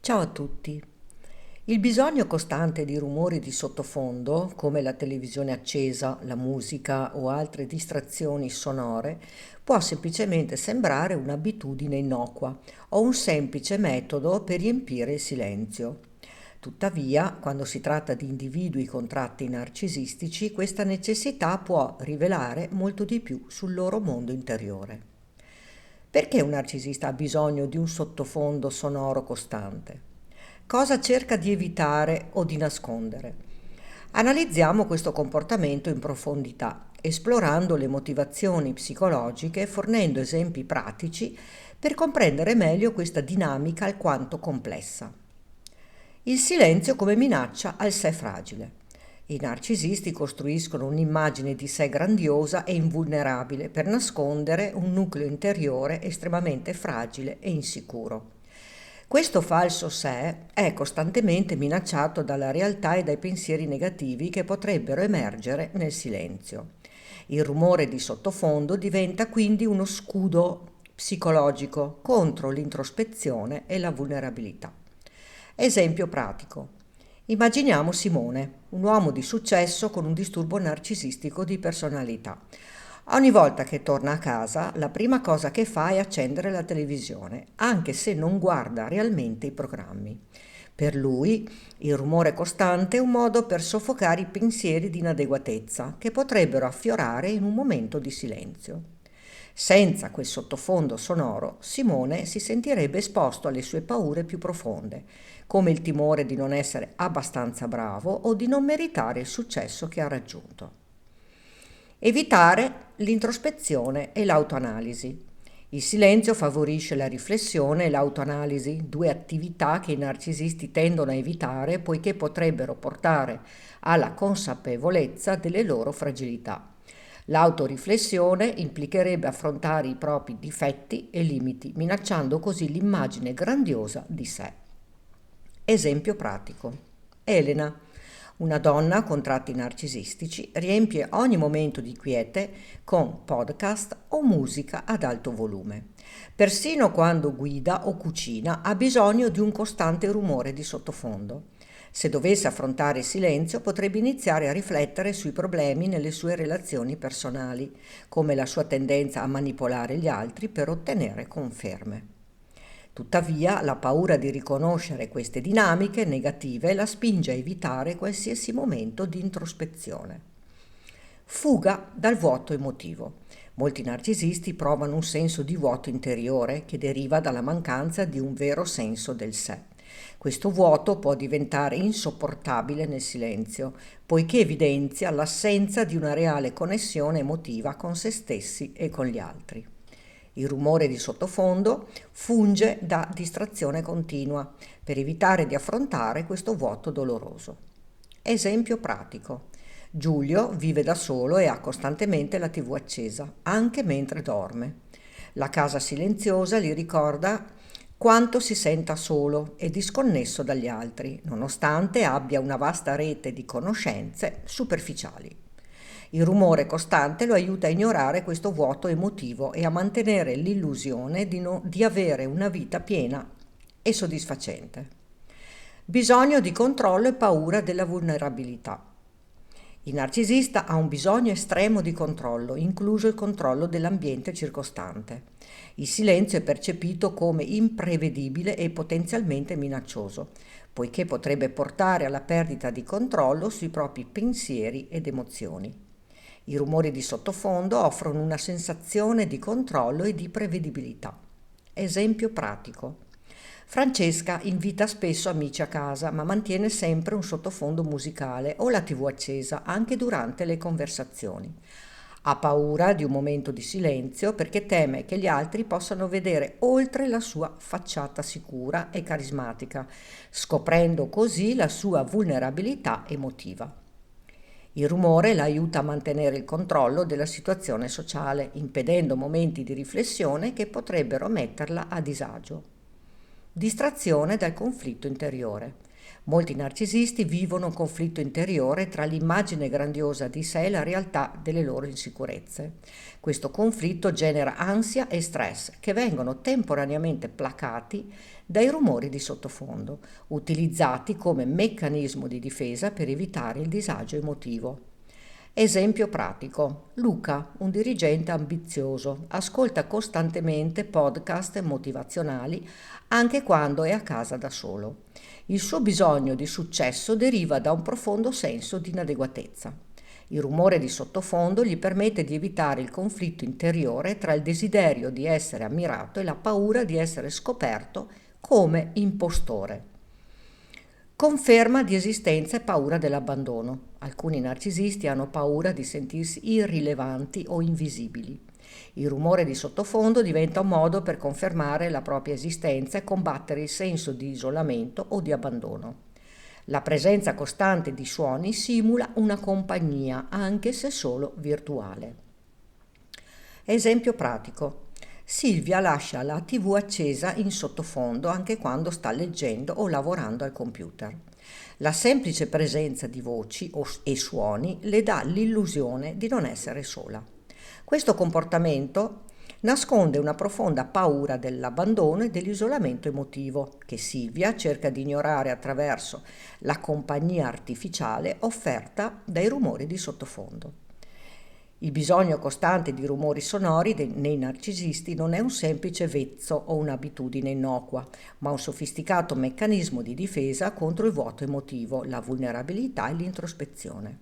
Ciao a tutti. Il bisogno costante di rumori di sottofondo, come la televisione accesa, la musica o altre distrazioni sonore, può semplicemente sembrare un'abitudine innocua o un semplice metodo per riempire il silenzio. Tuttavia, quando si tratta di individui con tratti narcisistici, questa necessità può rivelare molto di più sul loro mondo interiore. Perché un narcisista ha bisogno di un sottofondo sonoro costante? Cosa cerca di evitare o di nascondere? Analizziamo questo comportamento in profondità, esplorando le motivazioni psicologiche e fornendo esempi pratici per comprendere meglio questa dinamica alquanto complessa. Il silenzio come minaccia al sé fragile. I narcisisti costruiscono un'immagine di sé grandiosa e invulnerabile per nascondere un nucleo interiore estremamente fragile e insicuro. Questo falso sé è costantemente minacciato dalla realtà e dai pensieri negativi che potrebbero emergere nel silenzio. Il rumore di sottofondo diventa quindi uno scudo psicologico contro l'introspezione e la vulnerabilità. Esempio pratico. Immaginiamo Simone, un uomo di successo con un disturbo narcisistico di personalità. Ogni volta che torna a casa, la prima cosa che fa è accendere la televisione, anche se non guarda realmente i programmi. Per lui, il rumore costante è un modo per soffocare i pensieri di inadeguatezza che potrebbero affiorare in un momento di silenzio. Senza quel sottofondo sonoro, Simone si sentirebbe esposto alle sue paure più profonde, come il timore di non essere abbastanza bravo o di non meritare il successo che ha raggiunto. Evitare l'introspezione e l'autoanalisi. Il silenzio favorisce la riflessione e l'autoanalisi, due attività che i narcisisti tendono a evitare poiché potrebbero portare alla consapevolezza delle loro fragilità. L'autoriflessione implicherebbe affrontare i propri difetti e limiti, minacciando così l'immagine grandiosa di sé. Esempio pratico. Elena, una donna con tratti narcisistici, riempie ogni momento di quiete con podcast o musica ad alto volume. Persino quando guida o cucina ha bisogno di un costante rumore di sottofondo. Se dovesse affrontare il silenzio, potrebbe iniziare a riflettere sui problemi nelle sue relazioni personali, come la sua tendenza a manipolare gli altri per ottenere conferme. Tuttavia, la paura di riconoscere queste dinamiche negative la spinge a evitare qualsiasi momento di introspezione. Fuga dal vuoto emotivo. Molti narcisisti provano un senso di vuoto interiore che deriva dalla mancanza di un vero senso del sé. Questo vuoto può diventare insopportabile nel silenzio, poiché evidenzia l'assenza di una reale connessione emotiva con se stessi e con gli altri. Il rumore di sottofondo funge da distrazione continua per evitare di affrontare questo vuoto doloroso. Esempio pratico. Giulio vive da solo e ha costantemente la TV accesa, anche mentre dorme. La casa silenziosa gli ricorda quanto si senta solo e disconnesso dagli altri, nonostante abbia una vasta rete di conoscenze superficiali. Il rumore costante lo aiuta a ignorare questo vuoto emotivo e a mantenere l'illusione di avere una vita piena e soddisfacente. Bisogno di controllo e paura della vulnerabilità. Il narcisista ha un bisogno estremo di controllo, incluso il controllo dell'ambiente circostante. Il silenzio è percepito come imprevedibile e potenzialmente minaccioso, poiché potrebbe portare alla perdita di controllo sui propri pensieri ed emozioni. I rumori di sottofondo offrono una sensazione di controllo e di prevedibilità. Esempio pratico. Francesca invita spesso amici a casa, ma mantiene sempre un sottofondo musicale o la TV accesa anche durante le conversazioni. Ha paura di un momento di silenzio perché teme che gli altri possano vedere oltre la sua facciata sicura e carismatica, scoprendo così la sua vulnerabilità emotiva. Il rumore la aiuta a mantenere il controllo della situazione sociale, impedendo momenti di riflessione che potrebbero metterla a disagio. Distrazione dal conflitto interiore. Molti narcisisti vivono un conflitto interiore tra l'immagine grandiosa di sé e la realtà delle loro insicurezze. Questo conflitto genera ansia e stress che vengono temporaneamente placati dai rumori di sottofondo, utilizzati come meccanismo di difesa per evitare il disagio emotivo. Esempio pratico. Luca, un dirigente ambizioso, ascolta costantemente podcast motivazionali anche quando è a casa da solo. Il suo bisogno di successo deriva da un profondo senso di inadeguatezza. Il rumore di sottofondo gli permette di evitare il conflitto interiore tra il desiderio di essere ammirato e la paura di essere scoperto come impostore. Conferma di esistenza e paura dell'abbandono. Alcuni narcisisti hanno paura di sentirsi irrilevanti o invisibili. Il rumore di sottofondo diventa un modo per confermare la propria esistenza e combattere il senso di isolamento o di abbandono. La presenza costante di suoni simula una compagnia, anche se solo virtuale. Esempio pratico. Silvia lascia la TV accesa in sottofondo anche quando sta leggendo o lavorando al computer. La semplice presenza di voci e suoni le dà l'illusione di non essere sola. Questo comportamento nasconde una profonda paura dell'abbandono e dell'isolamento emotivo che Silvia cerca di ignorare attraverso la compagnia artificiale offerta dai rumori di sottofondo. Il bisogno costante di rumori sonori nei narcisisti non è un semplice vezzo o un'abitudine innocua, ma un sofisticato meccanismo di difesa contro il vuoto emotivo, la vulnerabilità e l'introspezione.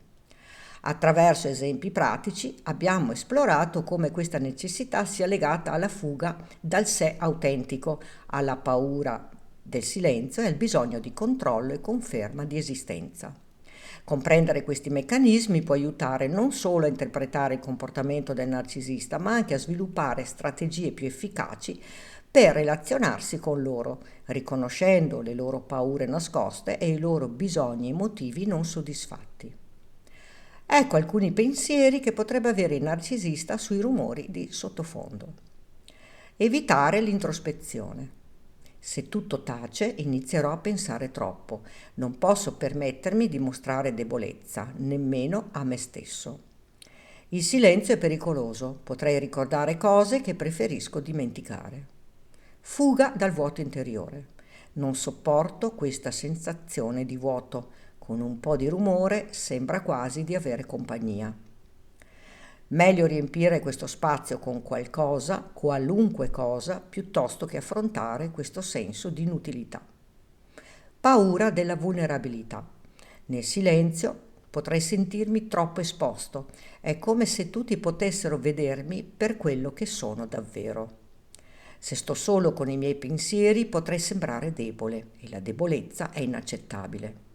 Attraverso esempi pratici abbiamo esplorato come questa necessità sia legata alla fuga dal sé autentico, alla paura del silenzio e al bisogno di controllo e conferma di esistenza. Comprendere questi meccanismi può aiutare non solo a interpretare il comportamento del narcisista, ma anche a sviluppare strategie più efficaci per relazionarsi con loro, riconoscendo le loro paure nascoste e i loro bisogni emotivi non soddisfatti. Ecco alcuni pensieri che potrebbe avere il narcisista sui rumori di sottofondo. Evitare l'introspezione. Se tutto tace, inizierò a pensare troppo. Non posso permettermi di mostrare debolezza, nemmeno a me stesso. Il silenzio è pericoloso, potrei ricordare cose che preferisco dimenticare. Fuga dal vuoto interiore. Non sopporto questa sensazione di vuoto. Con un po' di rumore sembra quasi di avere compagnia. Meglio riempire questo spazio con qualcosa, qualunque cosa, piuttosto che affrontare questo senso di inutilità. Paura della vulnerabilità. Nel silenzio potrei sentirmi troppo esposto. È come se tutti potessero vedermi per quello che sono davvero. Se sto solo con i miei pensieri potrei sembrare debole e la debolezza è inaccettabile.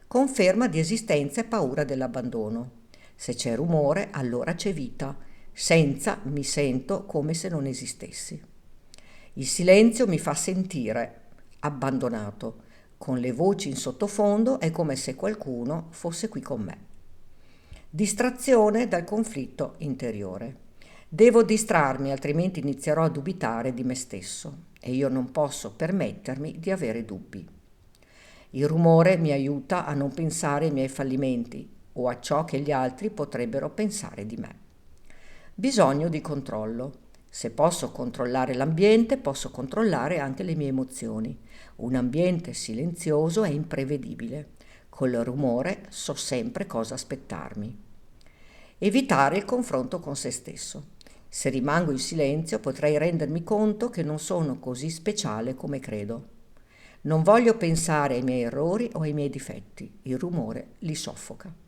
Conferma di esistenza e paura dell'abbandono. Se c'è rumore, allora c'è vita. Senza mi sento come se non esistessi. Il silenzio mi fa sentire abbandonato. Con le voci in sottofondo è come se qualcuno fosse qui con me. Distrazione dal conflitto interiore. Devo distrarmi, altrimenti inizierò a dubitare di me stesso e io non posso permettermi di avere dubbi. Il rumore mi aiuta a non pensare ai miei fallimenti o a ciò che gli altri potrebbero pensare di me. Bisogno di controllo. Se posso controllare l'ambiente, posso controllare anche le mie emozioni. Un ambiente silenzioso è imprevedibile. Col rumore so sempre cosa aspettarmi. Evitare il confronto con se stesso. Se rimango in silenzio potrei rendermi conto che non sono così speciale come credo. Non voglio pensare ai miei errori o ai miei difetti. Il rumore li soffoca.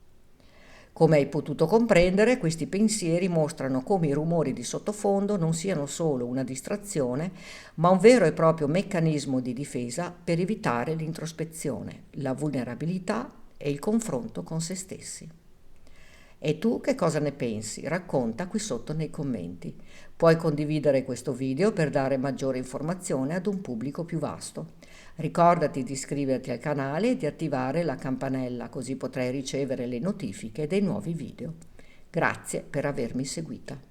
Come hai potuto comprendere, questi pensieri mostrano come i rumori di sottofondo non siano solo una distrazione, ma un vero e proprio meccanismo di difesa per evitare l'introspezione, la vulnerabilità e il confronto con se stessi. E tu che cosa ne pensi? Racconta qui sotto nei commenti. Puoi condividere questo video per dare maggiore informazione ad un pubblico più vasto. Ricordati di iscriverti al canale e di attivare la campanella, così potrai ricevere le notifiche dei nuovi video. Grazie per avermi seguita.